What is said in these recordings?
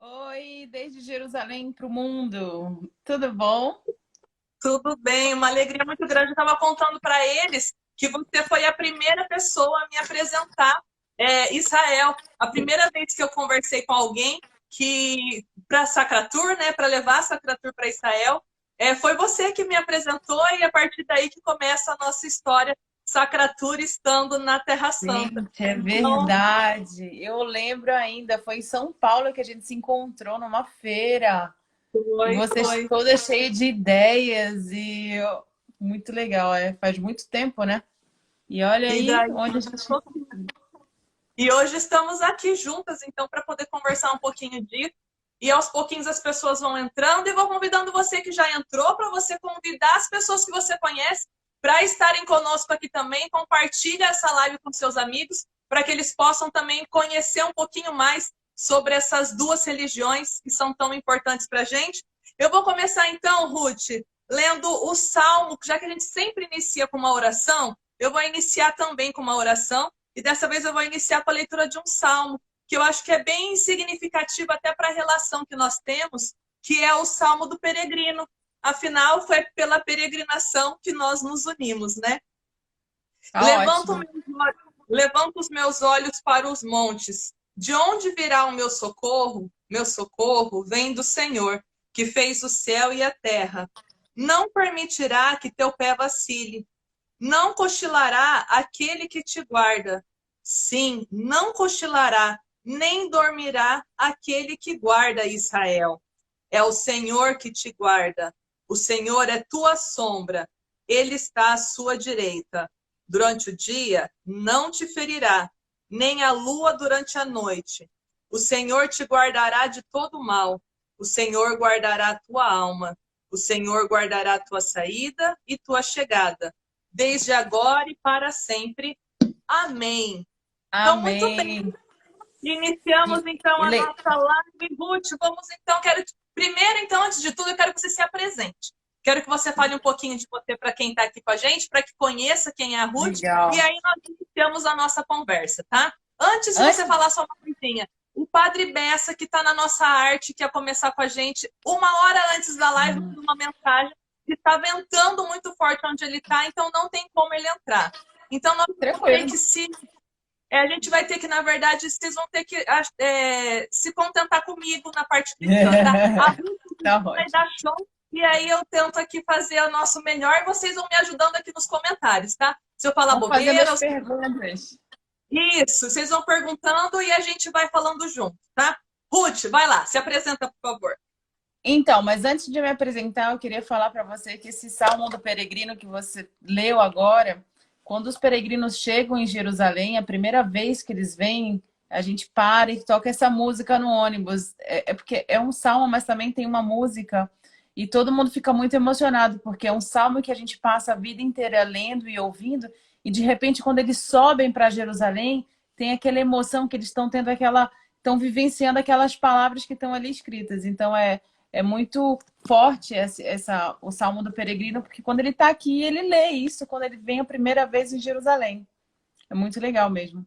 Oi, desde Jerusalém para o mundo. Tudo bom? Tudo bem, uma alegria muito grande. Eu estava contando para eles que você foi a primeira pessoa a me apresentar Israel. A primeira vez que eu conversei com alguém que para Sacratur, né, para levar a Sacratur para Israel, foi você que me apresentou e a partir daí que começa a nossa história Sacratur estando na Terra Santa. Gente, é Então, verdade. Eu lembro ainda, foi em São Paulo que a gente se encontrou numa feira. E você foi. toda cheia de ideias muito legal, faz muito tempo, né? E olha E aí daí onde a gente. E hoje estamos aqui juntas, então, para poder conversar um pouquinho disso. E aos pouquinhos as pessoas vão entrando e vou convidando você que já entrou para você convidar as pessoas que você conhece para estarem conosco aqui também. Compartilha essa live com seus amigos para que eles possam também conhecer um pouquinho mais sobre essas duas religiões que são tão importantes para a gente. Eu vou começar então, Ruth, lendo o Salmo, já que a gente sempre inicia com uma oração, eu vou iniciar também com uma oração e dessa vez eu vou iniciar com a leitura de um salmo, que eu acho que é bem significativo até para a relação que nós temos, que é o Salmo do Peregrino. Afinal, foi pela peregrinação que nós nos unimos, né? Tá Levanto, ótimo. levanto os meus olhos para os montes. De onde virá o meu socorro? Meu socorro vem do Senhor, que fez o céu e a terra. Não permitirá que teu pé vacile. Não cochilará aquele que te guarda. Sim, não cochilará, nem dormirá aquele que guarda Israel. É o Senhor que te guarda. O Senhor é tua sombra. Ele está à sua direita. Durante o dia não te ferirá, nem a lua durante a noite. O Senhor te guardará de todo mal. O Senhor guardará a tua alma. O Senhor guardará a tua saída e tua chegada, desde agora e para sempre. Amém. Então, muito bem. Amém. Iniciamos E, então e a le- nossa live. Ruth, vamos então, primeiro então, antes de tudo, eu quero que você se apresente. Quero que você fale um pouquinho de você para quem está aqui com a gente, para que conheça quem é a Ruth, e Legal. aí nós iniciamos a nossa conversa, tá? Antes de você Antes. falar só uma coisinha, o Padre Bessa, que está na nossa arte, que ia começar com a gente uma hora antes da live, Hum, uma mensagem, que está ventando muito forte onde ele está, então não tem como ele entrar. Então nós vamos ter Tranquilo. que a gente vai ter que, na verdade, vocês vão ter que se contentar comigo na parte cristã, tá? A Ruth Tá vai ótimo. dar show e aí eu tento aqui fazer o nosso melhor e vocês vão me ajudando aqui nos comentários, tá? Se eu falar Vamos fazendo bobeira, as perguntas. isso, vocês vão perguntando e a gente vai falando junto, tá? Ruth, vai lá, se apresenta, por favor. Então, mas antes de me apresentar, eu queria falar para você que esse Salmo do Peregrino que você leu agora, quando os peregrinos chegam em Jerusalém, a primeira vez que eles vêm, a gente para e toca essa música no ônibus. É porque é um salmo, mas também tem uma música e todo mundo fica muito emocionado, porque é um salmo que a gente passa a vida inteira lendo e ouvindo, e de repente, quando eles sobem para Jerusalém, tem aquela emoção que eles estão tendo estão vivenciando aquelas palavras que estão ali escritas. Então é muito forte o Salmo do Peregrino, porque quando ele está aqui, ele lê isso quando ele vem a primeira vez em Jerusalém. É muito legal mesmo.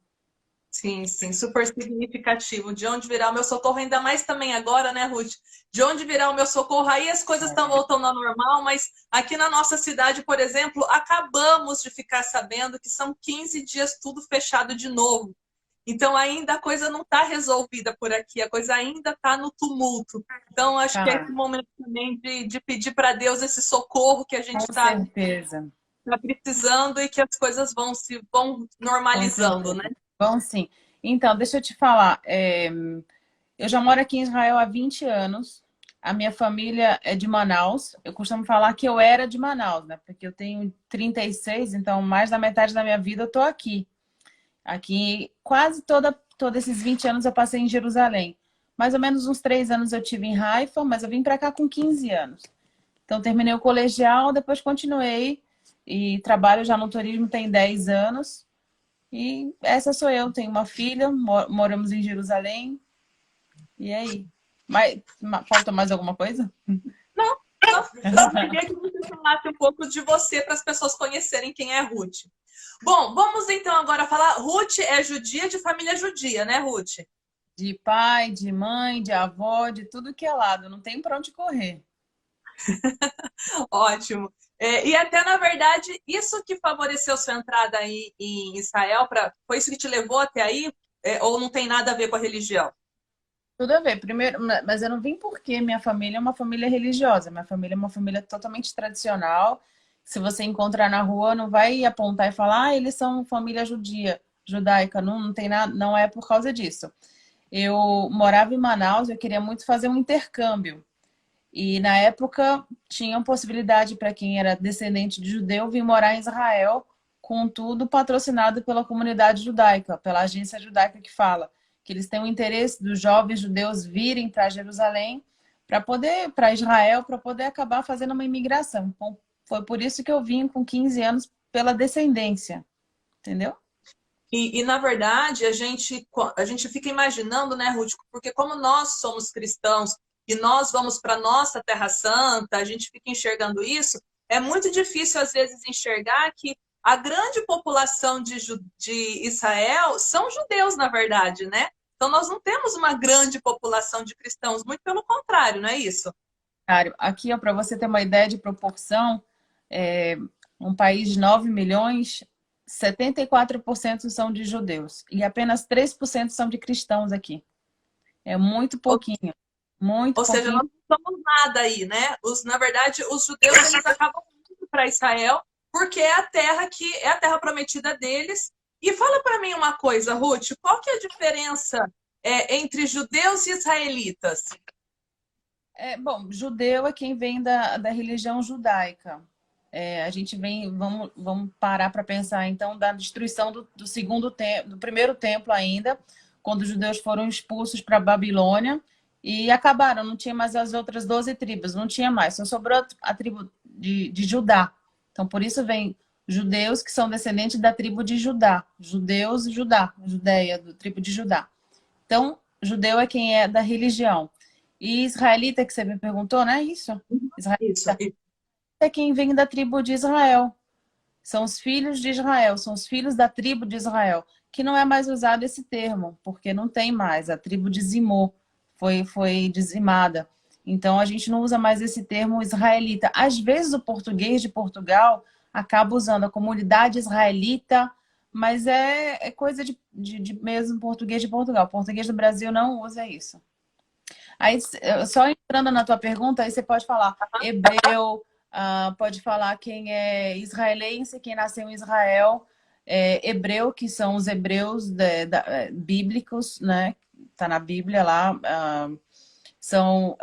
Sim, sim, super significativo. De onde virá o meu socorro, ainda mais também agora, né, Ruth? De onde virá o meu socorro? Aí as coisas estão voltando ao normal, mas aqui na nossa cidade, por exemplo, acabamos de ficar sabendo que são 15 dias tudo fechado de novo. Então ainda a coisa não está resolvida por aqui, a coisa ainda está no tumulto. Então acho que é esse Tá, momento também de pedir para Deus esse socorro que a gente com está certeza. precisando e que as coisas vão Com normalizando, né? certeza. Bom, sim. Então, deixa eu te falar. Eu já moro aqui em Israel há 20 anos. A minha família é de Manaus. Eu costumo falar que eu era de Manaus, né? Porque eu tenho 36, então mais da metade da minha vida eu tô aqui. Aqui, todos esses 20 anos eu passei em Jerusalém. Mais ou menos uns 3 anos eu tive em Haifa, mas eu vim para cá com 15 anos. Então, terminei o colegial, depois continuei e trabalho já no turismo tem 10 anos. E essa sou eu, tenho uma filha, moramos em Jerusalém. E aí? Falta mais alguma coisa? Não, só queria que você falasse um pouco de você para as pessoas conhecerem quem é Ruth. Bom, vamos então agora falar. Ruth é judia de família judia, né, Ruth? De pai, de mãe, de avó, de tudo que é lado. Não tem para onde correr. Ótimo. E até, na verdade, isso que favoreceu sua entrada aí em Israel, foi isso que te levou até aí? Ou não tem nada a ver com a religião? Tudo a ver. Primeiro, mas eu não vim porque minha família é uma família religiosa. Minha família é uma família totalmente tradicional. Se você encontrar na rua, não vai apontar e falar, ah, eles são família judia, judaica. Não, não tem nada, não é por causa disso. Eu morava em Manaus, eu queria muito fazer um intercâmbio. E na época tinha possibilidade para quem era descendente de judeu vir morar em Israel, contudo patrocinado pela comunidade judaica, pela agência judaica que fala que eles têm o interesse dos jovens judeus virem para Jerusalém para Israel, para poder acabar fazendo uma imigração. Então, foi por isso que eu vim com 15 anos pela descendência, entendeu? Na verdade, a gente fica imaginando, né, Ruth, porque como nós somos cristãos e nós vamos para a nossa Terra Santa, a gente fica enxergando isso, é muito difícil, às vezes, enxergar que a grande população de Israel são judeus, na verdade, né? Então, nós não temos uma grande população de cristãos, muito pelo contrário, não é isso? Aqui, para você ter uma ideia de proporção, é, um país de 9 milhões, 74% são de judeus e apenas 3% são de cristãos aqui. É muito Ou, pouquinho, muito ou seja, pouquinho. nós não somos nada aí, né? Na verdade, os judeus eles acabam indo para Israel porque é a terra que é a terra prometida deles. E fala para mim uma coisa, Ruth, qual que é a diferença entre judeus e israelitas? Bom, judeu é quem vem da religião judaica. A gente vem, vamos parar para pensar então da destruição do segundo templo, do primeiro templo ainda, quando os judeus foram expulsos para a Babilônia e acabaram, não tinha mais as outras 12 tribos, não tinha mais, só sobrou a tribo de Judá. Então por isso vem judeus que são descendentes da tribo de Judá, judeus e Judá, Judeia, do tribo de Judá. Então, judeu é quem é da religião. E israelita, que você me perguntou, né? Isso. Isso. Israelita é quem vem da tribo de Israel. São os filhos de Israel, são os filhos da tribo de Israel, que não é mais usado esse termo, porque não tem mais. A tribo dizimou, foi dizimada. Então a gente não usa mais esse termo israelita. Às vezes o português de Portugal acaba usando a comunidade israelita, mas é coisa de mesmo português de Portugal. O português do Brasil não usa isso. Aí, só entrando na tua pergunta, aí você pode falar hebreu, pode falar quem é israelense, quem nasceu em Israel, hebreu, que são os hebreus bíblicos, né? Tá na Bíblia lá, são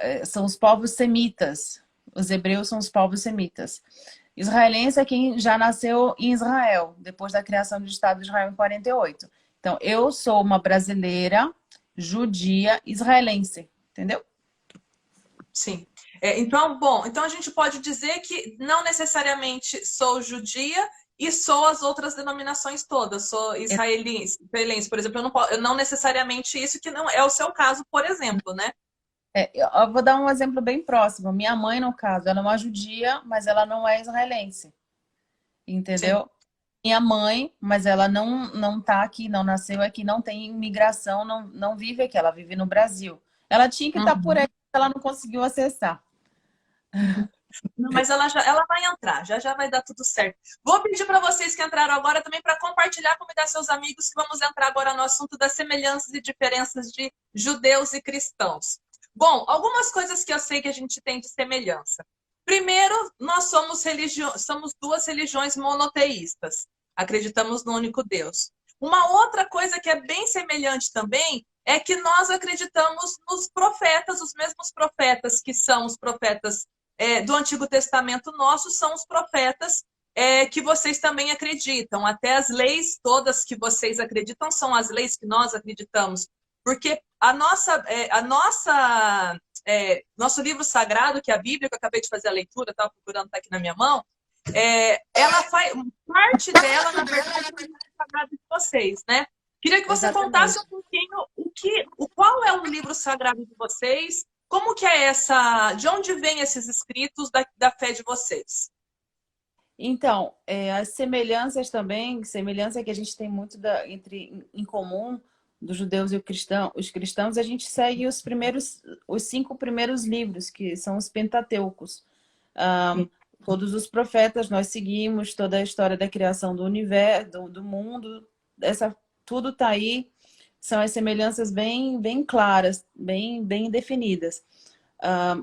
os povos semitas. Os hebreus são os povos semitas. Israelense é quem já nasceu em Israel, depois da criação do Estado de Israel em 48. Então, eu sou uma brasileira, judia, israelense. Entendeu? Sim. Então, bom, então a gente pode dizer que não necessariamente sou judia e sou as outras denominações todas, sou israelense, por exemplo, eu não necessariamente isso, que não é o seu caso, por exemplo, né? Eu vou dar um exemplo bem próximo. Minha mãe, no caso, ela é uma judia, mas ela não é israelense. Sim. Entendeu? Minha mãe, mas ela não tá aqui, não nasceu aqui, não tem imigração, não vive aqui, ela vive no Brasil. Ela tinha que estar por Uhum. aí, ela não conseguiu acessar. Não, mas ela vai entrar, já já vai dar tudo certo. Vou pedir para vocês que entraram agora também para compartilhar, convidar seus amigos, que vamos entrar agora no assunto das semelhanças e diferenças de judeus e cristãos. Bom, algumas coisas que eu sei que a gente tem de semelhança. Primeiro, nós somos duas religiões monoteístas. Acreditamos no único Deus. Uma outra coisa que é bem semelhante também é que nós acreditamos nos profetas, os mesmos profetas que são os profetas do Antigo Testamento nosso são os profetas que vocês também acreditam. Até as leis todas que vocês acreditam são as leis que nós acreditamos. Porque nosso livro sagrado, que é a Bíblia, que eu acabei de fazer a leitura, estava procurando, está aqui na minha mão, ela faz parte dela, na verdade, é o livro sagrado de vocês, né? Queria que você contasse Exatamente. um pouquinho qual é o livro sagrado de vocês, como que é de onde vêm esses escritos da fé de vocês? Então, as semelhanças também, semelhança que a gente tem muito em comum dos judeus e os cristãos, a gente segue os 5 primeiros livros, que são os Pentateucos. Sim. Todos os profetas nós seguimos, toda a história da criação do universo, do mundo, tudo está aí. São as semelhanças bem claras, bem definidas.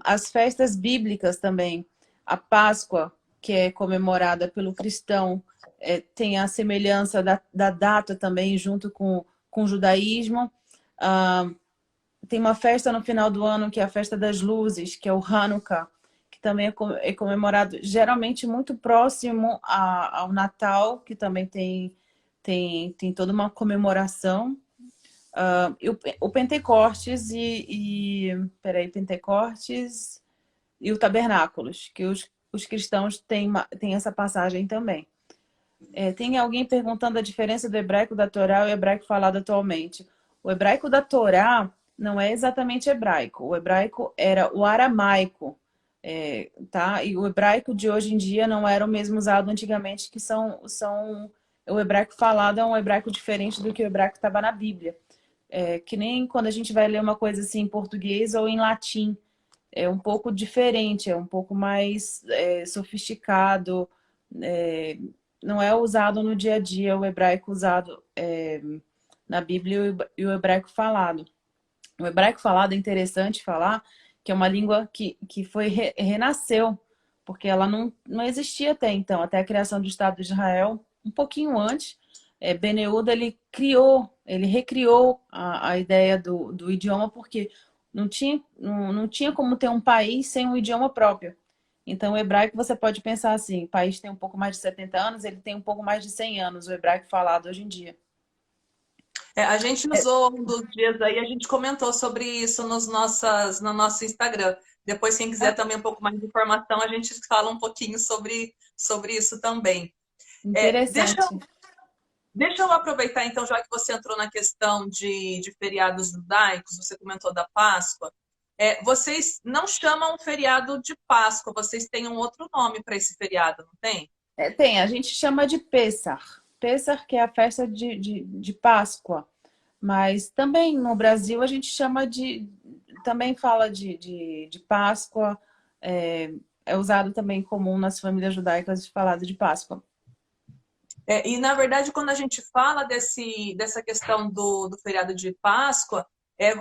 As festas bíblicas também, a Páscoa, que é comemorada pelo cristão, tem a semelhança da data também junto com o judaísmo. Tem uma festa no final do ano, que é a festa das luzes, que é o Hanukkah, que também é comemorado geralmente muito próximo ao Natal, que também tem toda uma comemoração. O Pentecostes Pentecostes e o Tabernáculos, que os cristãos têm essa passagem também. Tem alguém perguntando a diferença do hebraico da Torá e o hebraico falado atualmente. O hebraico da Torá não é exatamente hebraico. O hebraico era o aramaico, tá? E o hebraico de hoje em dia não era o mesmo usado antigamente, que o hebraico falado é um hebraico diferente do que o hebraico que estava na Bíblia. Que nem quando a gente vai ler uma coisa assim em português ou em latim. É um pouco diferente, é um pouco mais sofisticado. Não é usado no dia a dia o hebraico usado na Bíblia e o hebraico falado. O hebraico falado é interessante falar que é uma língua que renasceu, porque ela não existia até então, até a criação do Estado de Israel, um pouquinho antes. Ben Yehuda, ele recriou a ideia do idioma, porque não tinha como ter um país sem um idioma próprio. Então, o hebraico, você pode pensar assim, o país tem um pouco mais de 70 anos, ele tem um pouco mais de 100 anos, o hebraico falado hoje em dia. A gente usou um dos dias aí, a gente comentou sobre isso no nosso Instagram. Depois, quem quiser também um pouco mais de informação, a gente fala um pouquinho sobre isso também. Interessante. Deixa eu aproveitar, então, já que você entrou na questão de feriados judaicos, você comentou da Páscoa. Vocês não chamam feriado de Páscoa, vocês têm um outro nome para esse feriado, não tem? Tem, a gente chama de Pessach. Pessach, que é a festa de Páscoa. Mas também no Brasil a gente chama também fala de Páscoa. É usado também comum nas famílias judaicas falar de Páscoa. E, na verdade, quando a gente fala dessa questão do feriado de Páscoa,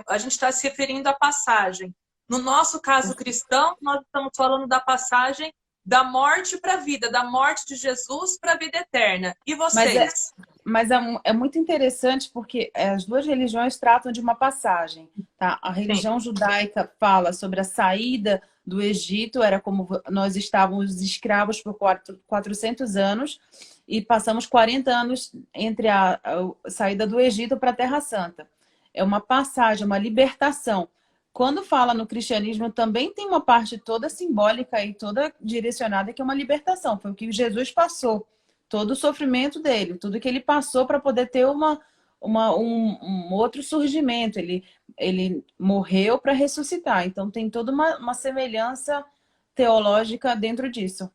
a gente está se referindo à passagem. No nosso caso cristão, nós estamos falando da passagem da morte para a vida, da morte de Jesus para a vida eterna. E vocês? Mas é muito interessante porque as duas religiões tratam de uma passagem. Tá? A religião judaica fala sobre a saída do Egito, era como nós estávamos escravos por 400 anos e passamos 40 anos entre a saída do Egito para a Terra Santa. É uma passagem, uma libertação. Quando fala no cristianismo, também tem uma parte toda simbólica e toda direcionada, que é uma libertação. Foi o que Jesus passou. Todo o sofrimento dele, tudo que ele passou para poder ter um outro surgimento. Ele morreu para ressuscitar. Então, tem toda uma semelhança teológica dentro disso.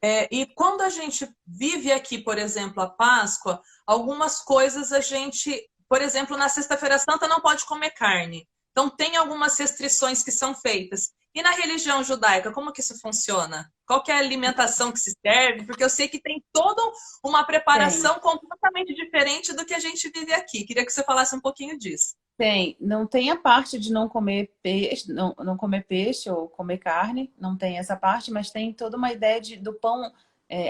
E quando a gente vive aqui, por exemplo, a Páscoa, algumas coisas a gente... Por exemplo, na Sexta-feira Santa não pode comer carne. Então, tem algumas restrições que são feitas. E na religião judaica, como que isso funciona? Qual que é a alimentação que se serve? Porque eu sei que tem toda uma preparação completamente diferente do que a gente vive aqui. Queria que você falasse um pouquinho disso. Não tem a parte de não comer peixe, não comer peixe ou comer carne, não tem essa parte, mas tem toda uma ideia do pão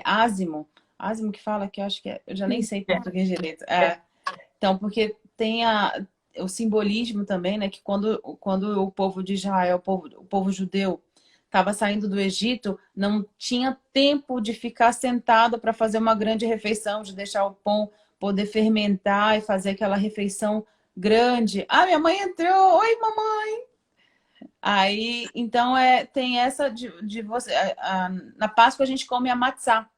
ázimo. Ázimo que fala, que eu acho que eu já nem sei português direito. Então, porque tem o simbolismo também, né? Que quando o povo de Israel, o povo judeu, estava saindo do Egito, não tinha tempo de ficar sentado para fazer uma grande refeição, de deixar o pão poder fermentar e fazer aquela refeição grande. Minha mãe entrou! Oi, mamãe! Aí, então, tem essa de você... na Páscoa a gente come a matzá,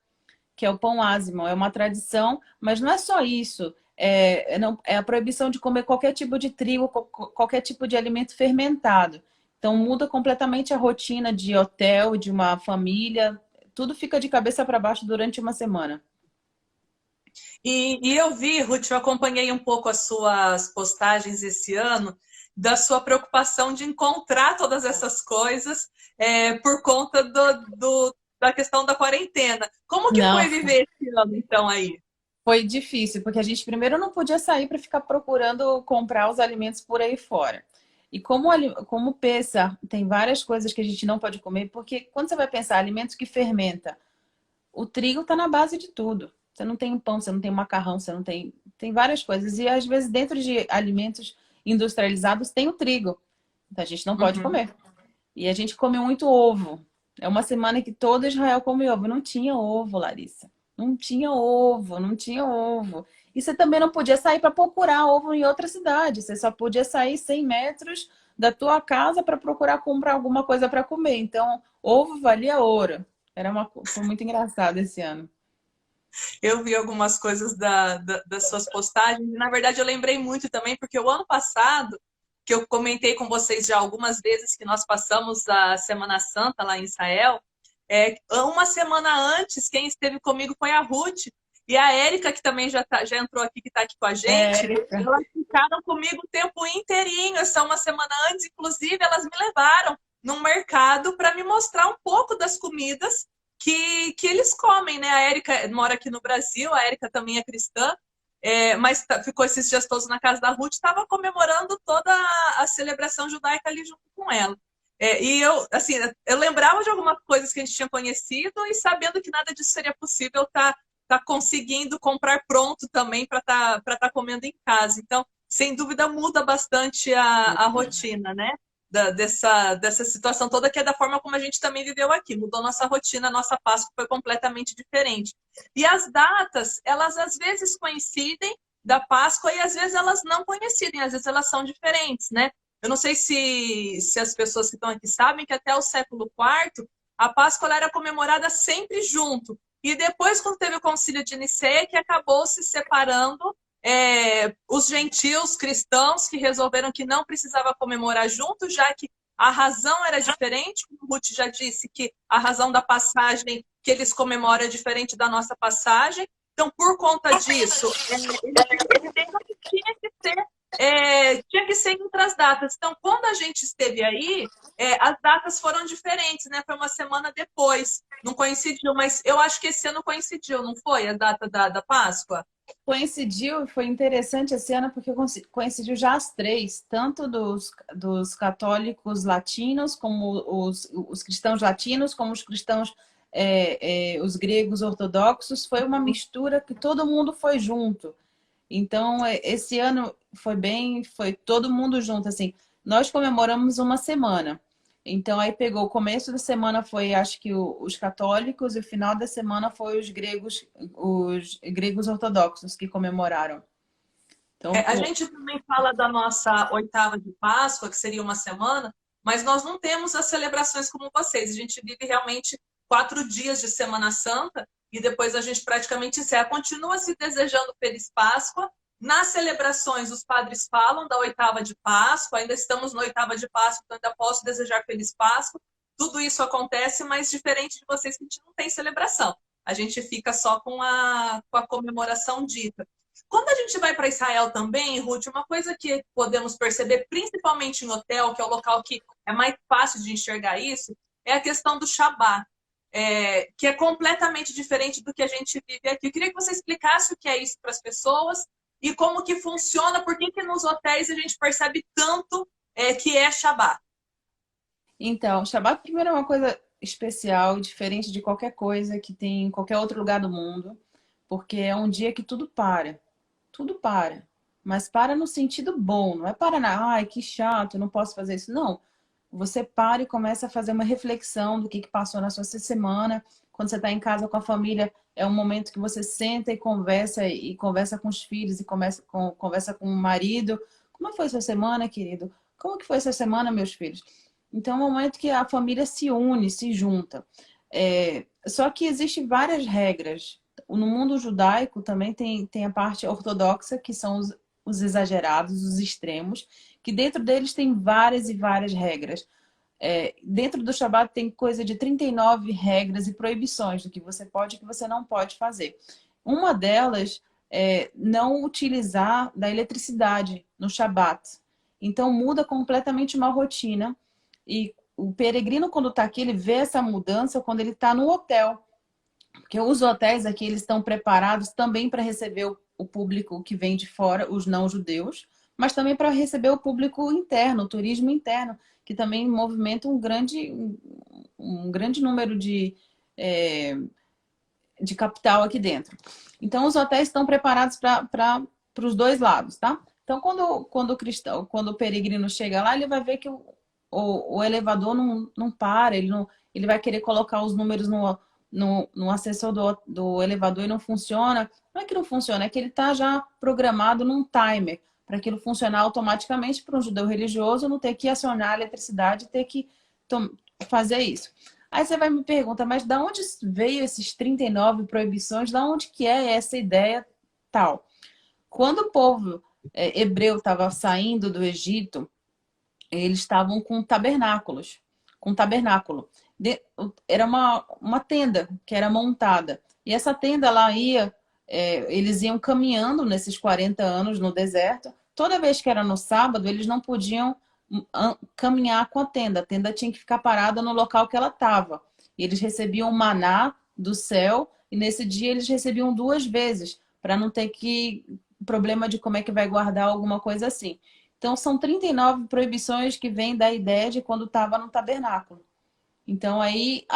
que é o pão ázimo. É uma tradição, mas não é só isso. É a proibição de comer qualquer tipo de trigo, qualquer tipo de alimento fermentado. Então muda completamente a rotina de hotel, de uma família. Tudo fica de cabeça para baixo durante uma semana. E eu vi, Ruth, eu acompanhei um pouco as suas postagens esse ano, da sua preocupação de encontrar todas essas coisas por conta da questão da quarentena. Como que Não, foi viver esse ano, então, aí? foi difícil, porque a gente primeiro não podia sair para ficar procurando comprar os alimentos por aí fora. E como pensa, tem várias coisas que a gente não pode comer, porque quando você vai pensar alimentos que fermenta, o trigo está na base de tudo. Você não tem pão, você não tem macarrão, você não tem. Tem várias coisas. E às vezes dentro de alimentos industrializados tem o trigo. Então a gente não pode Uhum. comer. E a gente come muito ovo. É uma semana que todo Israel come ovo. Não tinha ovo, Larissa. Não tinha ovo, não tinha ovo. E você também não podia sair para procurar ovo em outra cidade. Você só podia sair 100 metros da tua casa para procurar comprar alguma coisa para comer. Então, ovo valia ouro. Foi muito engraçado esse ano. Eu vi algumas coisas das suas postagens, e na verdade eu lembrei muito também, porque o ano passado, que eu comentei com vocês já algumas vezes que nós passamos a Semana Santa lá em Israel, uma semana antes, quem esteve comigo foi a Ruth e a Érica, que também já entrou aqui, que está aqui com a É, gente. Elas ficaram comigo o tempo inteirinho, essa uma semana antes, inclusive elas me levaram num mercado para me mostrar um pouco das comidas que eles comem, né? A Érica mora aqui no Brasil, a Érica também é cristã, mas ficou esses dias todos na casa da Ruth, estava comemorando toda a celebração judaica ali junto com ela. E eu, assim, eu lembrava de algumas coisas que a gente tinha conhecido e sabendo que nada disso seria possível, tá conseguindo comprar pronto também para tá comendo em casa. Então, sem dúvida, muda bastante a rotina, né? Dessa situação toda, que é da forma como a gente também viveu aqui. Mudou nossa rotina, nossa Páscoa foi completamente diferente. E as datas, elas às vezes coincidem da Páscoa e às vezes elas não coincidem, às vezes elas são diferentes, né? Eu não sei se as pessoas que estão aqui sabem que até o século IV a Páscoa ela era comemorada sempre junto. E depois, quando teve o Concílio de Nicéia, que acabou se separando os gentios cristãos que resolveram que não precisava comemorar junto, já que a razão era diferente, como Ruth já disse, que a razão da passagem que eles comemoram é diferente da nossa passagem. Então, por conta disso, eles entenderam que tinha que ser em outras datas. Então, quando a gente esteve aí, as datas foram diferentes, né? Foi uma semana depois, não coincidiu, mas eu acho que esse ano coincidiu, não foi? A data da Páscoa? coincidiu, foi interessante esse ano porque coincidiu já as três, tanto dos católicos latinos, como os cristãos latinos, como os cristãos, os gregos ortodoxos. Foi uma mistura que todo mundo foi junto. Então, esse ano foi todo mundo junto, assim. Nós comemoramos uma semana. Então, aí pegou o começo da semana foi, acho que os católicos, e o final da semana foi os gregos ortodoxos que comemoraram. Então, A gente também fala da nossa oitava de Páscoa, que seria uma semana, mas nós não temos as celebrações como vocês. A gente vive realmente 4 dias de Semana Santa e depois a gente praticamente encerra. Continua se desejando Feliz Páscoa. Nas celebrações, os padres falam da oitava de Páscoa, ainda estamos na oitava de Páscoa, então ainda posso desejar Feliz Páscoa. Tudo isso acontece, mas diferente de vocês, que a gente não tem celebração. A gente fica só com a comemoração dita. Quando a gente vai para Israel também, Ruth, uma coisa que podemos perceber, principalmente em hotel, que é o local que é mais fácil de enxergar isso, é a questão do Shabat, que é completamente diferente do que a gente vive aqui. Eu queria que você explicasse o que é isso para as pessoas e como que funciona, por que nos hotéis a gente percebe tanto que é Shabat. então, Shabbat primeiro é uma coisa especial, diferente de qualquer coisa que tem em qualquer outro lugar do mundo, porque é um dia que tudo para. Tudo para. Mas para no sentido bom, não é para na, ai, que chato, não posso fazer isso. Não. Você para e começa a fazer uma reflexão do que passou na sua semana. Quando você está em casa com a família, é um momento que você senta e conversa com os filhos, e conversa com o marido. Como foi sua semana, querido? Como que foi sua semana, meus filhos? Então é um momento que a família se une, se junta. Só que existem várias regras. No mundo judaico também tem a parte ortodoxa, que são os exagerados, os extremos, que dentro deles tem várias e várias regras. Dentro do Shabat tem coisa de 39 regras e proibições do que você pode e que você não pode fazer. Uma delas é não utilizar da eletricidade no Shabat. Então muda completamente uma rotina. E o peregrino, quando está aqui, ele vê essa mudança quando ele está no hotel. Porque os hotéis aqui, eles estão preparados também para receber o público que vem de fora, os não-judeus, mas também para receber o público interno, o turismo interno, que também movimenta um grande número de capital aqui dentro. Então, os hotéis estão preparados para os dois lados, tá? Então, quando o peregrino chega lá, ele vai ver que o elevador não para, ele vai querer colocar os números no acessor do elevador e não funciona. Não é que não funciona, é que ele está já programado num timer para aquilo funcionar automaticamente para um judeu religioso não ter que acionar a eletricidade e ter que fazer isso. Aí você vai me perguntar, mas da onde veio esses 39 proibições? Da onde que é essa ideia tal? Quando o povo hebreu estava saindo do Egito, eles estavam com tabernáculos, com tabernáculo. Era uma tenda que era montada. E essa tenda lá eles iam caminhando nesses 40 anos no deserto. Toda vez que era no sábado, eles não podiam caminhar com a tenda tinha que ficar parada no local que ela estava. Eles recebiam maná do céu e nesse dia eles recebiam 2 vezes, para não ter problema de como é que vai guardar alguma coisa assim. Então são 39 proibições que vêm da ideia de quando estava no tabernáculo. Então aí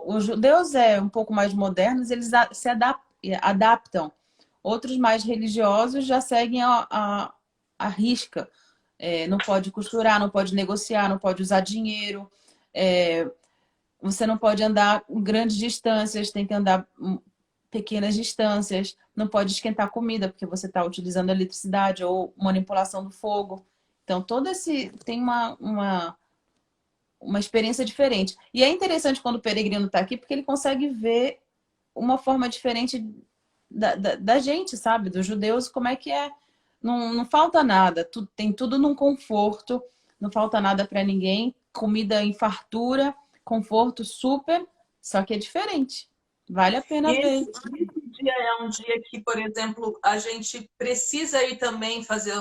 os judeus um pouco mais modernos, eles se adaptam. Outros mais religiosos já seguem a risca. Não pode costurar, não pode negociar, não pode usar dinheiro. Você não pode andar grandes distâncias, tem que andar pequenas distâncias. Não pode esquentar comida, porque você está utilizando eletricidade ou manipulação do fogo. Então, tem uma experiência diferente. E é interessante quando o peregrino está aqui, porque ele consegue ver uma forma diferente da gente, sabe? Dos judeus, como é que é. Não falta nada, tem tudo num conforto, não falta nada para ninguém, comida em fartura, conforto super, só que é diferente. Vale a pena ver. Esse dia é um dia que, por exemplo, a gente precisa ir também fazer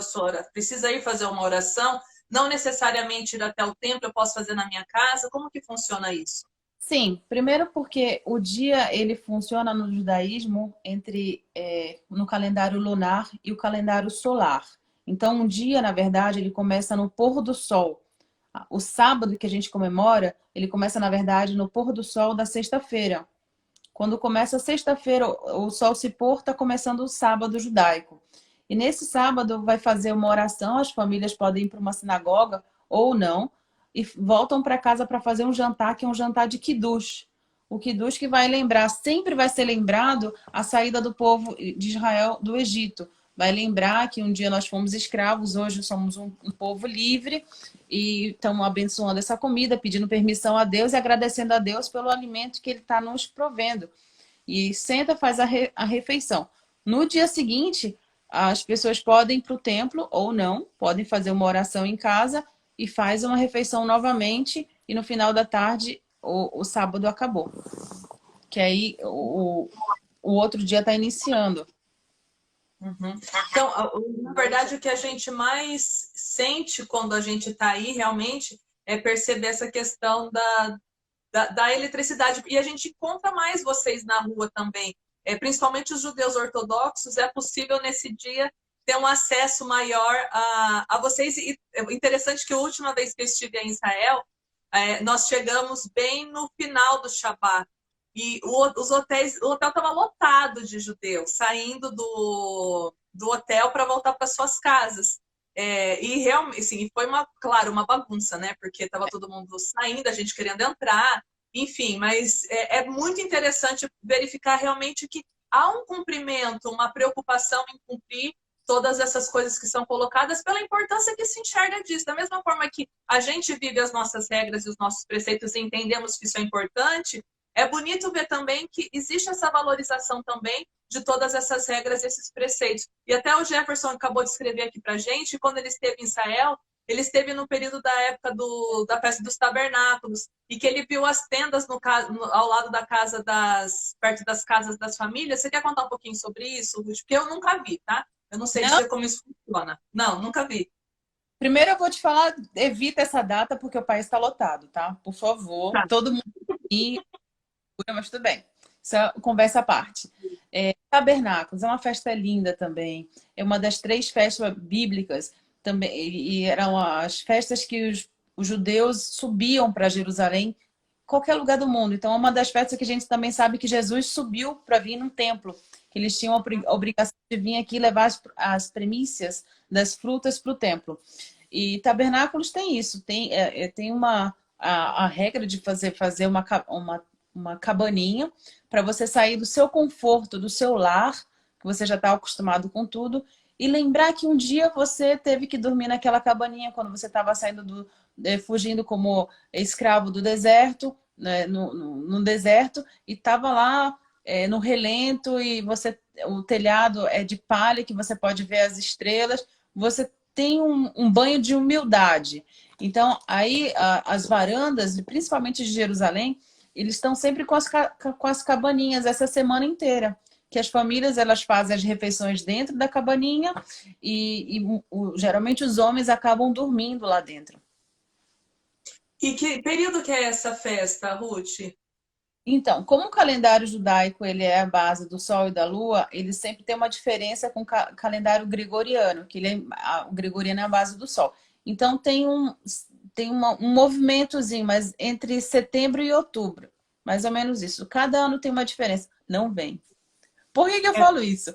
precisa ir fazer uma oração, não necessariamente ir até o templo, eu posso fazer na minha casa. Como que funciona isso? Sim, primeiro porque o dia ele funciona no judaísmo no calendário lunar e o calendário solar. Então, um dia, na verdade, ele começa no pôr do sol. O sábado que a gente comemora, ele começa, na verdade, no pôr do sol da sexta-feira. Quando começa a sexta-feira, o sol se pôr, está começando o sábado judaico. E nesse sábado vai fazer uma oração, as famílias podem ir para uma sinagoga ou não, e voltam para casa para fazer um jantar, que é um jantar de Kiddush. O Kiddush que sempre vai ser lembrado a saída do povo de Israel do Egito. Vai lembrar que um dia nós fomos escravos, hoje somos um povo livre e estamos abençoando essa comida, pedindo permissão a Deus e agradecendo a Deus pelo alimento que Ele está nos provendo. E senta, faz a refeição. No dia seguinte, as pessoas podem ir para o templo ou não, podem fazer uma oração em casa e faz uma refeição novamente e no final da tarde o sábado acabou. Que aí o outro dia está iniciando. Uhum. Então, na verdade, o que a gente mais sente quando a gente está aí realmente é perceber essa questão da eletricidade. E a gente encontra mais vocês na rua também, principalmente os judeus ortodoxos. É possível nesse dia ter um acesso maior a vocês. E é interessante que a última vez que eu estive em Israel, nós chegamos bem no final do Shabat. E o hotel estava lotado de judeus, saindo do hotel para voltar para suas casas. E realmente, assim, foi claro, uma bagunça, né? Porque estava todo mundo saindo, a gente querendo entrar, enfim, mas é muito interessante verificar realmente que há um cumprimento, uma preocupação em cumprir todas essas coisas que são colocadas pela importância que se enxerga disso. Da mesma forma que a gente vive as nossas regras e os nossos preceitos e entendemos que isso é importante, é bonito ver também que existe essa valorização também de todas essas regras, esses preceitos. E até o Jefferson acabou de escrever aqui para a gente, quando ele esteve em Israel, ele esteve no período da época da festa dos tabernáculos, e que ele viu as tendas ao lado da casa perto das casas das famílias. Você quer contar um pouquinho sobre isso, Ruth? Porque eu nunca vi, tá? Eu não sei Não, dizer como isso funciona. Não, nunca vi. primeiro eu vou te falar, evita essa data porque o país está lotado, tá? Por favor, Tá. todo mundo ir, mas tudo bem. Isso é conversa à parte. Tabernáculos é uma festa linda também. É uma das 3 festas bíblicas também. E eram as festas que os judeus subiam para Jerusalém, qualquer lugar do mundo. Então, é uma das festas que a gente também sabe que Jesus subiu para vir num templo. Que eles tinham a obrigação de vir aqui levar as primícias das frutas para o templo. E tabernáculos tem isso. Tem a regra de fazer uma cabaninha para você sair do seu conforto, do seu lar, que você já está acostumado com tudo, e lembrar que um dia você teve que dormir naquela cabaninha quando você estava saindo fugindo como escravo do deserto, né, no deserto, e estava lá no relento, e o telhado é de palha, que você pode ver as estrelas, você tem um banho de humildade. Então, aí as varandas, principalmente de Jerusalém, eles estão sempre com as cabaninhas essa semana inteira. Que as famílias elas fazem as refeições dentro da cabaninha geralmente os homens acabam dormindo lá dentro. E que período que é essa festa, Ruth? Então, como o calendário judaico ele é a base do Sol e da Lua, ele sempre tem uma diferença com o calendário gregoriano, que o gregoriano é a base do Sol. Então, um movimentozinho, mas entre setembro e outubro, mais ou menos isso. Cada ano tem uma diferença. Não vem. Por que eu falo isso?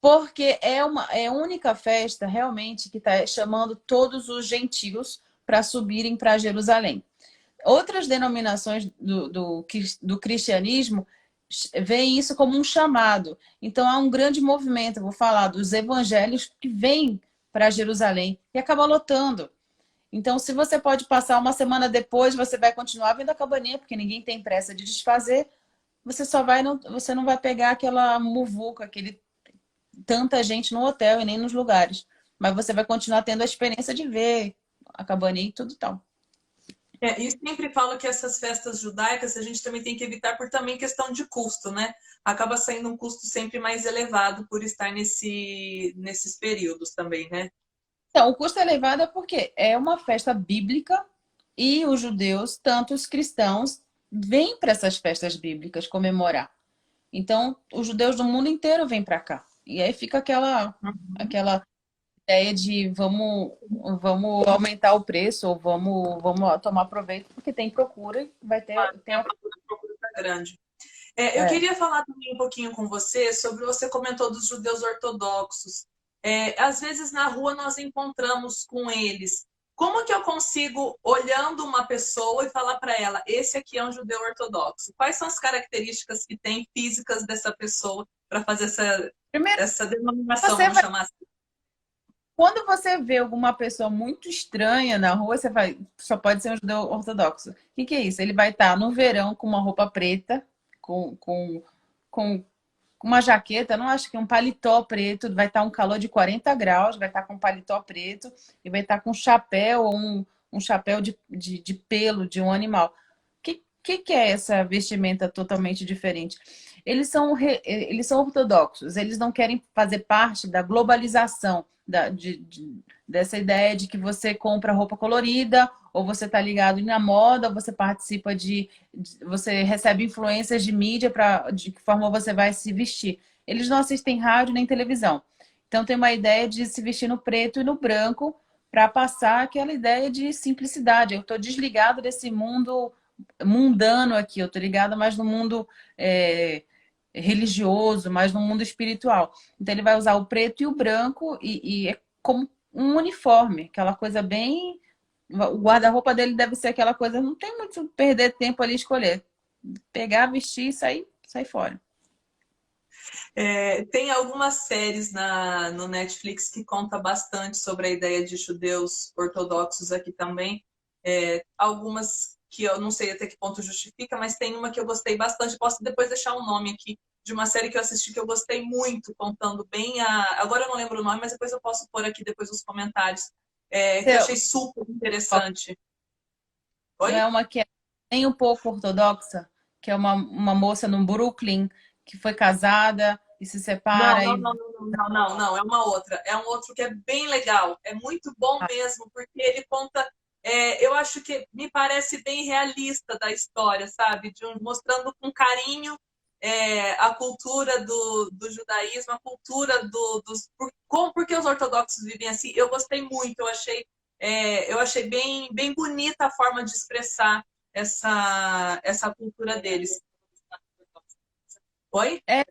Porque é a única festa realmente que está chamando todos os gentios para subirem para Jerusalém. Outras denominações do cristianismo veem isso como um chamado. Então há um grande movimento, vou falar, dos evangelhos que vêm para Jerusalém e acaba lotando. Então, se você pode passar uma semana depois, você vai continuar vendo a cabaninha, porque ninguém tem pressa de desfazer, você não vai pegar aquela muvuca, tanta gente no hotel e nem nos lugares. Mas você vai continuar tendo a experiência de ver a cabaninha e tudo tal. E sempre falo que essas festas judaicas a gente também tem que evitar por também questão de custo, né? Acaba saindo um custo sempre mais elevado por estar nesses períodos também, né? Então, o custo é elevado é porque é uma festa bíblica e os judeus, tanto os cristãos, vêm para essas festas bíblicas comemorar. Então, os judeus do mundo inteiro vêm para cá. E aí fica aquela ideia de vamos aumentar o preço ou vamos tomar proveito, porque tem procura e vai ter. Claro, a procura tá grande. Eu queria falar também um pouquinho com você comentou dos judeus ortodoxos. Às vezes na rua nós encontramos com eles. Como que eu consigo, olhando uma pessoa e falar para ela, esse aqui é um judeu ortodoxo? Quais são as características que tem físicas dessa pessoa para fazer Primeiro, essa denominação, vamos chamar assim? quando você vê alguma pessoa muito estranha na rua, você vai, só pode ser um judeu ortodoxo. O que é isso? Ele vai estar no verão com uma roupa preta, com uma jaqueta, não acho que um paletó preto, vai estar um calor de 40 graus, vai estar com um paletó preto e vai estar com um chapéu ou um chapéu de pelo de um animal. Que é essa vestimenta totalmente diferente? Eles são ortodoxos, eles não querem fazer parte da globalização, dessa ideia de que você compra roupa colorida, ou você está ligado na moda, ou você participa você recebe influências de mídia para de que forma você vai se vestir. Eles não assistem rádio nem televisão. Então tem uma ideia de se vestir no preto e no branco para passar aquela ideia de simplicidade. Eu estou desligado desse mundo mundano aqui, eu estou ligada mais no mundo religioso, mais no mundo espiritual. Então ele vai usar o preto e o branco e é como um uniforme, aquela coisa bem. O guarda-roupa dele deve ser aquela coisa, não tem muito perder tempo ali escolher. Pegar, vestir e sair fora. Tem algumas séries no Netflix que conta bastante sobre a ideia de judeus ortodoxos aqui também. Algumas que eu não sei até que ponto justifica, mas tem uma que eu gostei bastante. Posso depois deixar um nome aqui de uma série que eu assisti que eu gostei muito, contando bem agora eu não lembro o nome, mas depois eu posso pôr aqui depois nos comentários. que eu achei super interessante. Não Oi? é uma que é nem um pouco ortodoxa, que é uma moça no Brooklyn que foi casada e se Não, separa não, e não, não, não, não, não, é uma outra. É um outro que é bem legal, é muito bom mesmo, porque ele conta, eu acho que me parece bem realista da história, sabe? Mostrando com carinho a cultura do judaísmo, a cultura porque os ortodoxos vivem assim. Eu gostei muito, eu achei bem, bem bonita a forma de expressar essa cultura deles. Oi? é,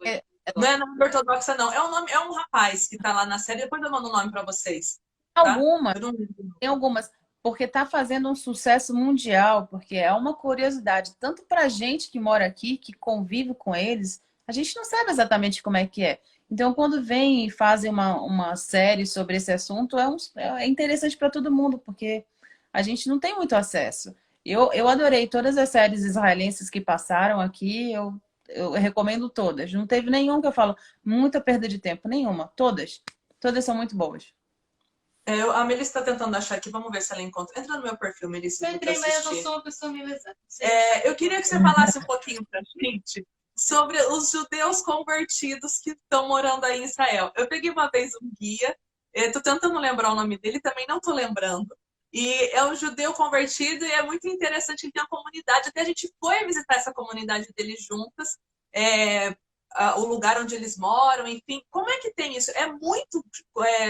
é, Não é nome ortodoxa, não. É um rapaz que tá lá na série. Depois eu mando o nome para vocês, tá? algumas, Eu não lembro. tem algumas, porque está fazendo um sucesso mundial, porque é uma curiosidade, tanto para a gente que mora aqui, que convive com eles, a gente não sabe exatamente como é que é. Então, quando vem e fazem uma série sobre esse assunto, é interessante para todo mundo, porque a gente não tem muito acesso. Eu adorei todas as séries israelenses que passaram aqui, eu recomendo todas. Não teve nenhum que eu falo, muita perda de tempo, nenhuma. Todas. Todas são muito boas. A Melissa está tentando achar aqui. Vamos ver se ela encontra. Entra no meu perfil, Melissa. Eu entrei, mas eu não sou uma pessoa melissante. Eu queria que você falasse um pouquinho para a gente sobre os judeus convertidos que estão morando aí em Israel. Eu peguei uma vez um guia, estou tentando lembrar o nome dele, também não estou lembrando. E é um judeu convertido e é muito interessante, ele tem uma comunidade. Até a gente foi visitar essa comunidade deles juntas, é, o lugar onde eles moram, enfim. Como é que tem isso? É muito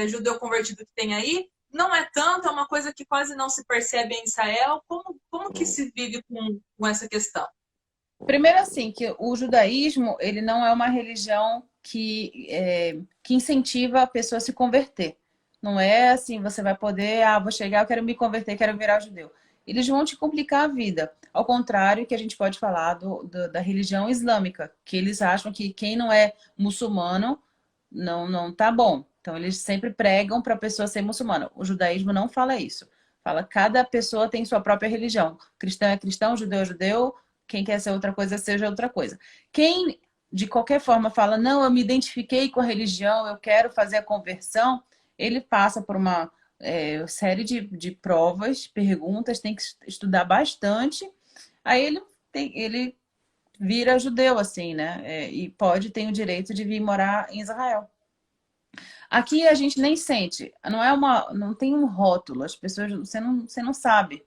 judeu convertido que tem aí? Não é tanto, é uma coisa que quase não se percebe em Israel. Como que se vive com essa questão? Primeiro, assim, que o judaísmo, ele não é uma religião que incentiva a pessoa a se converter. Não é assim, você vai poder, vou chegar, eu quero me converter, quero virar judeu. Eles vão te complicar a vida. Ao contrário que a gente pode falar da religião islâmica, que eles acham que quem não é muçulmano não tá bom. Então, eles sempre pregam para a pessoa ser muçulmana. O judaísmo não fala isso. Fala, cada pessoa tem sua própria religião. Cristão é cristão, judeu é judeu, quem quer ser outra coisa, seja outra coisa. Quem, de qualquer forma, fala, não, eu me identifiquei com a religião, eu quero fazer a conversão, ele passa por uma série de provas, perguntas, tem que estudar bastante. Aí ele vira judeu, assim, né? E tem o direito de vir morar em Israel. Aqui a gente nem sente, não tem um rótulo, as pessoas, você não sabe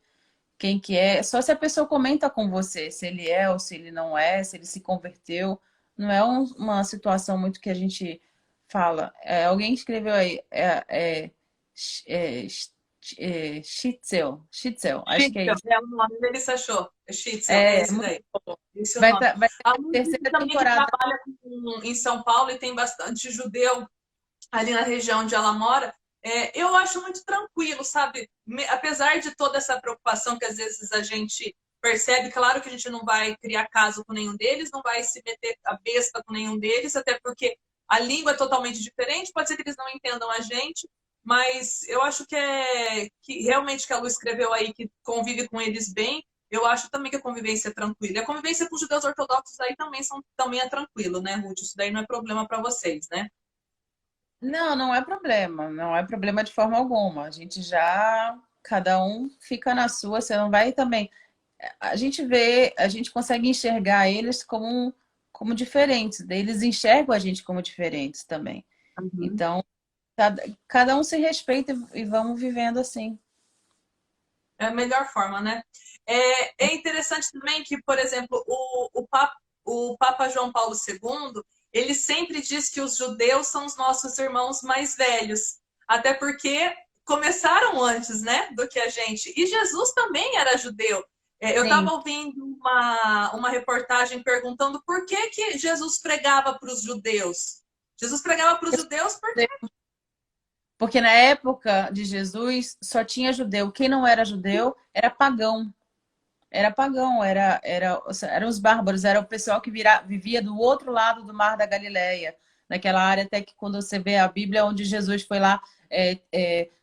quem que é, só se a pessoa comenta com você, se ele é ou se ele não é, se ele se converteu. Não é uma situação muito que a gente fala. Alguém escreveu aí, é, Shitzel, acho que é Shitzel, isso. é o nome dele, se achou. Shitzel, é É, esse daí. Esse é o vai, nome. vai ter A a Luísa terceira também que temporada. trabalha em São Paulo e tem bastante judeu ali na região onde ela mora, eu acho muito tranquilo, sabe? Apesar de toda essa preocupação que às vezes a gente percebe, claro que a gente não vai criar caso com nenhum deles, não vai se meter a besta com nenhum deles, até porque a língua é totalmente diferente, pode ser que eles não entendam a gente, mas eu acho que realmente que a Lu escreveu aí, que convive com eles bem, eu acho também que a convivência é tranquila. E a convivência com os judeus ortodoxos aí também é tranquilo, né, Ruth? Isso daí não é problema para vocês, né? Não, não é problema. Não é problema de forma alguma. A gente já, cada um fica na sua, você não vai também. A gente consegue enxergar eles como diferentes. Eles enxergam a gente como diferentes também. Uhum. Então, cada um se respeita e vamos vivendo assim. É a melhor forma, né? É interessante também que, por exemplo, o Papa João Paulo II, ele sempre diz que os judeus são os nossos irmãos mais velhos, até porque começaram antes, né, do que a gente. E Jesus também era judeu. Eu estava Sim, ouvindo uma reportagem perguntando por que Jesus pregava para os judeus. Jesus pregava para os judeus porque porque na época de Jesus só tinha judeu. Quem não era judeu era pagão. Era pagão, eram os bárbaros, era o pessoal que vivia do outro lado do Mar da Galileia, naquela área até que quando você vê a Bíblia, onde Jesus foi lá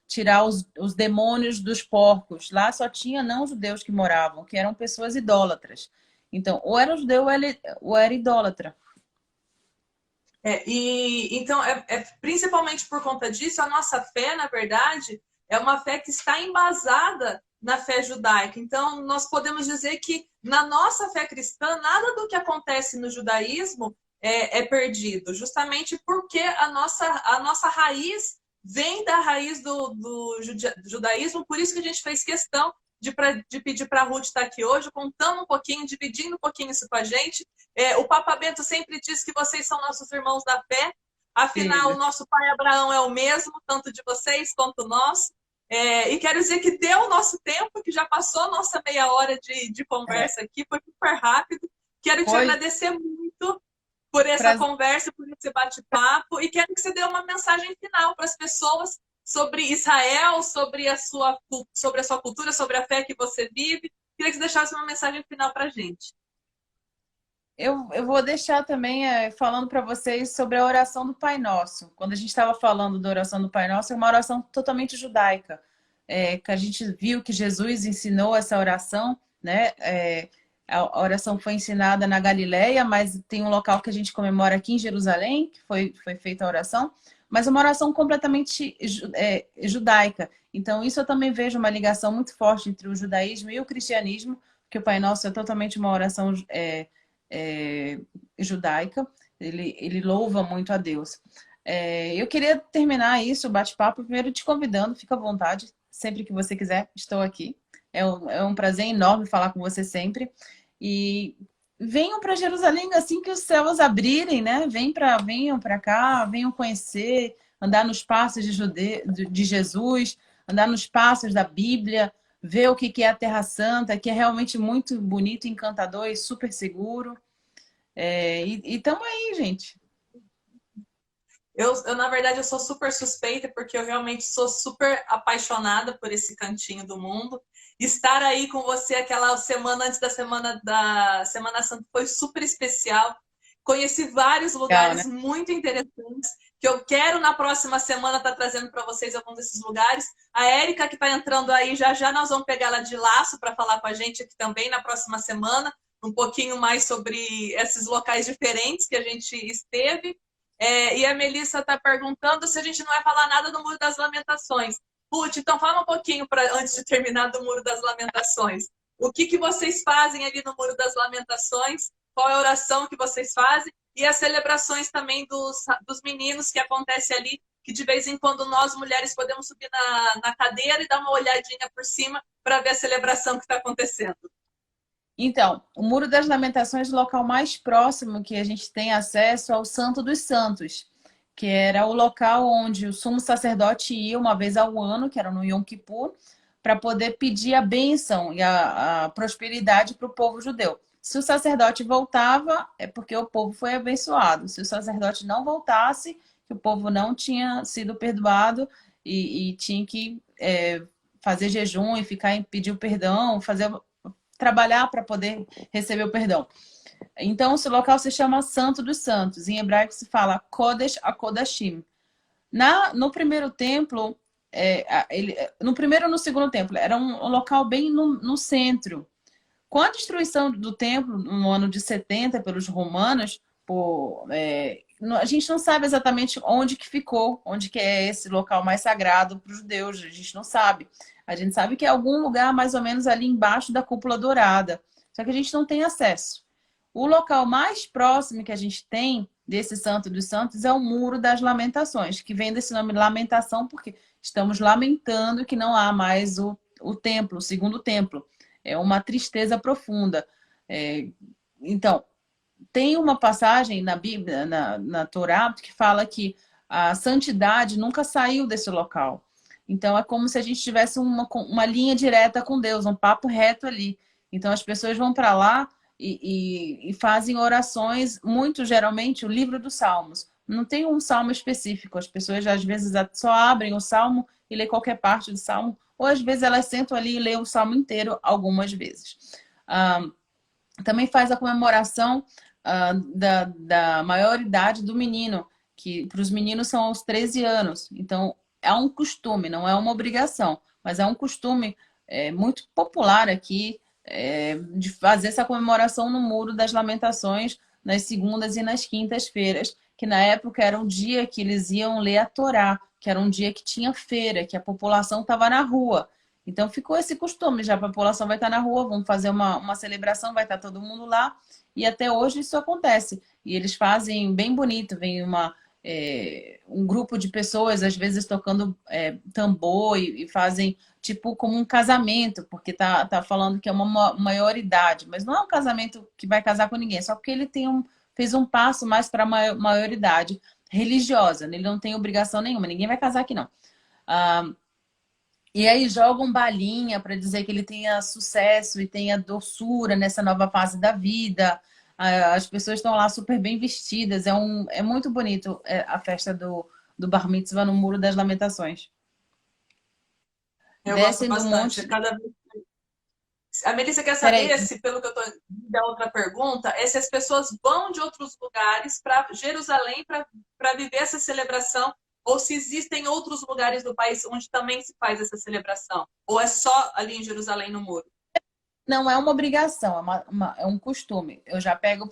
tirar os demônios dos porcos. Lá só tinha não judeus que moravam, que eram pessoas idólatras. Então, ou era judeu ou era idólatra. então, principalmente por conta disso, a nossa fé, na verdade, é uma fé que está embasada na fé judaica. Então, nós podemos dizer que na nossa fé cristã, nada do que acontece no judaísmo é perdido, justamente porque a nossa raiz vem da raiz do judaísmo, por isso que a gente fez questão de pedir para a Ruth estar aqui hoje, contando um pouquinho, dividindo um pouquinho isso com a gente. O Papa Bento sempre diz que vocês são nossos irmãos da fé, afinal, o nosso pai Abraão é o mesmo, tanto de vocês quanto nós. E quero dizer que deu o nosso tempo, que já passou a nossa meia hora de conversa aqui, foi super rápido. Quero te agradecer muito por essa conversa, por esse bate-papo, e quero que você dê uma mensagem final para as pessoas sobre Israel, sobre a sua cultura, sobre a fé que você vive. Queria que você deixasse uma mensagem final para a gente. Eu vou deixar também falando para vocês sobre a oração do Pai Nosso. Quando a gente estava falando da oração do Pai Nosso, é uma oração totalmente judaica, que a gente viu que Jesus ensinou essa oração, né? A oração foi ensinada na Galileia, mas tem um local que a gente comemora aqui em Jerusalém, que foi feita a oração, mas é uma oração completamente judaica. Então, isso eu também vejo uma ligação muito forte entre o judaísmo e o cristianismo, que o Pai Nosso é totalmente uma oração judaica, ele louva muito a Deus. Eu queria terminar isso, o bate-papo, primeiro te convidando, fica à vontade, sempre que você quiser, estou aqui. É um prazer enorme falar com você sempre. E venham para Jerusalém assim que os céus abrirem, né? Venham para cá, venham conhecer, andar nos passos de Jesus, andar nos passos da Bíblia, ver o que é a Terra Santa, que é realmente muito bonito, encantador e super seguro. E tamo aí, gente. Na verdade, eu sou super suspeita, porque eu realmente sou super apaixonada por esse cantinho do mundo. Estar aí com você aquela semana antes da Semana Santa foi super especial. Conheci vários lugares muito interessantes, que eu quero na próxima semana estar trazendo para vocês alguns desses lugares. A Érica, que está entrando aí, já nós vamos pegar ela de laço para falar com a gente aqui também na próxima semana, um pouquinho mais sobre esses locais diferentes que a gente esteve. E a Melissa está perguntando se a gente não vai falar nada do Muro das Lamentações. Ruth, então fala um pouquinho antes de terminar do Muro das Lamentações. O que vocês fazem ali no Muro das Lamentações? Qual é a oração que vocês fazem? E as celebrações também dos meninos que acontece ali, que de vez em quando nós, mulheres, podemos subir na cadeira e dar uma olhadinha por cima para ver a celebração que está acontecendo. Então, o Muro das Lamentações é o local mais próximo que a gente tem acesso ao Santo dos Santos, que era o local onde o sumo sacerdote ia uma vez ao ano, que era no Yom Kippur, para poder pedir a bênção e a prosperidade para o povo judeu. Se o sacerdote voltava, é porque o povo foi abençoado. Se o sacerdote não voltasse, que o povo não tinha sido perdoado e tinha que fazer jejum e pedir o perdão, trabalhar para poder receber o perdão. Então, esse local se chama Santo dos Santos. Em hebraico se fala Kodesh HaKodashim. No primeiro templo, no primeiro e no segundo templo, era um local bem no centro. Com a destruição do templo, no ano de 70, pelos romanos, a gente não sabe exatamente onde que ficou, onde que é esse local mais sagrado para os judeus, a gente não sabe. A gente sabe que é algum lugar mais ou menos ali embaixo da cúpula dourada, só que a gente não tem acesso. O local mais próximo que a gente tem desse Santo dos Santos é o Muro das Lamentações, que vem desse nome lamentação, porque estamos lamentando que não há mais o templo, o segundo templo. É uma tristeza profunda. Então, tem uma passagem na Bíblia, na Torá, que fala que a santidade nunca saiu desse local. Então, é como se a gente tivesse uma linha direta com Deus, um papo reto ali. Então, as pessoas vão para lá e fazem orações, muito geralmente, o livro dos Salmos. Não tem um salmo específico. As pessoas, às vezes, só abrem o salmo e lê qualquer parte do salmo, ou às vezes elas sentam ali e lê o salmo inteiro algumas vezes. Também faz a comemoração da maioridade do menino, que para os meninos são aos 13 anos. Então, é um costume, não é uma obrigação, mas é um costume muito popular aqui de fazer essa comemoração no Muro das Lamentações nas segundas e nas quintas-feiras, que na época era um dia que eles iam ler a Torá, que era um dia que tinha feira, que a população estava na rua. Então ficou esse costume, já a população vai estar na rua, vamos fazer uma celebração, vai estar todo mundo lá, e até hoje isso acontece. E eles fazem bem bonito, vem um grupo de pessoas, às vezes tocando tambor e fazem tipo como um casamento, porque tá falando que é uma maioridade, mas não é um casamento que vai casar com ninguém, só porque ele fez um passo mais para a maioridade religiosa, ele não tem obrigação nenhuma, ninguém vai casar aqui não. Ah, e aí jogam balinha para dizer que ele tenha sucesso e tenha doçura nessa nova fase da vida. As pessoas estão lá super bem vestidas. É muito bonito a festa do Bar Mitzvah no Muro das Lamentações. Eu gosto Descem do bastante. monte. Cada vez... A Melissa quer Peraí, saber se, pelo que eu estou da outra pergunta, é se as pessoas vão de outros lugares para Jerusalém para viver essa celebração, ou se existem outros lugares do país onde também se faz essa celebração, ou é só ali em Jerusalém no muro? não é uma obrigação, é um costume. Eu já pego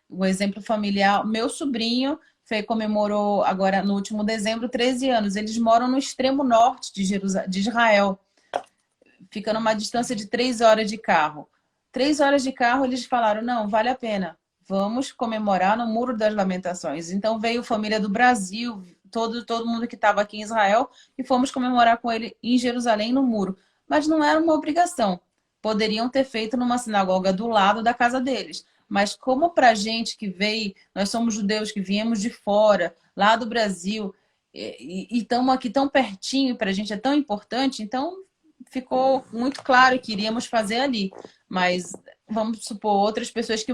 o exemplo familiar. Meu sobrinho comemorou agora no último dezembro 13 anos. Eles moram no extremo norte de Israel. Fica numa distância de 3 horas de carro. 3 horas de carro, eles falaram, não, vale a pena. Vamos comemorar no Muro das Lamentações. Então veio família do Brasil, todo mundo que estava aqui em Israel, e fomos comemorar com ele em Jerusalém, no muro. Mas não era uma obrigação. Poderiam ter feito numa sinagoga do lado da casa deles. Mas como para gente que veio, nós somos judeus que viemos de fora, lá do Brasil, e estamos aqui tão pertinho, para a gente é tão importante, então ficou muito claro que iríamos fazer ali. Mas vamos supor, outras pessoas que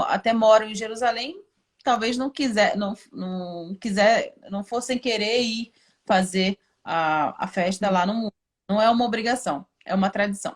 até moram em Jerusalém, talvez não fossem querer ir fazer a festa lá no mundo. Não é uma obrigação, é uma tradição.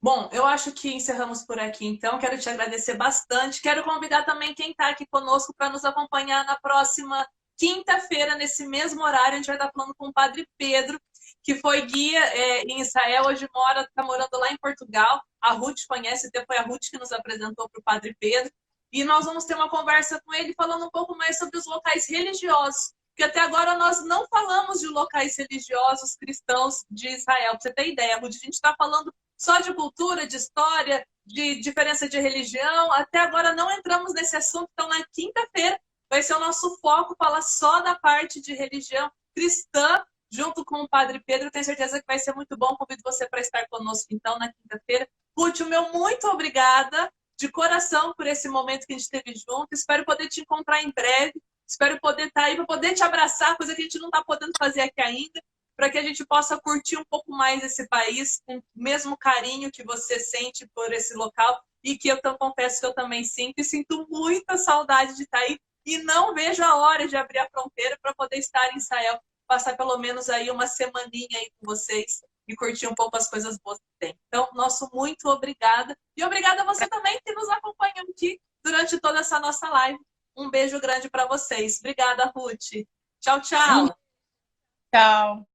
Bom, eu acho que encerramos por aqui, então. Quero te agradecer bastante. Quero convidar também quem está aqui conosco para nos acompanhar na próxima quinta-feira, nesse mesmo horário. A gente vai estar falando com o Padre Pedro, que foi guia em Israel, hoje está morando lá em Portugal. A Ruth conhece, até foi a Ruth que nos apresentou para o Padre Pedro. E nós vamos ter uma conversa com ele falando um pouco mais sobre os locais religiosos, porque até agora nós não falamos de locais religiosos cristãos de Israel. Para você ter ideia, Ruth, a gente está falando só de cultura, de história, de diferença de religião. Até agora não entramos nesse assunto, então na quinta-feira vai ser o nosso foco, falar só da parte de religião cristã, junto com o Padre Pedro. Tenho certeza que vai ser muito bom. Convido você para estar conosco, então, na quinta-feira. Ruth, o meu muito obrigada, de coração, por esse momento que a gente teve junto. Espero poder te encontrar em breve. Espero poder estar aí para poder te abraçar, coisa que a gente não está podendo fazer aqui ainda, para que a gente possa curtir um pouco mais esse país, com o mesmo carinho que você sente por esse local e que eu confesso que eu também sinto. E sinto muita saudade de estar aí e não vejo a hora de abrir a fronteira para poder estar em Israel, passar pelo menos aí uma semaninha aí com vocês e curtir um pouco as coisas boas que tem. Então, nosso muito obrigada. E obrigada a você também que nos acompanhou aqui durante toda essa nossa live. Um beijo grande para vocês. Obrigada, Ruth. Tchau, tchau. Tchau.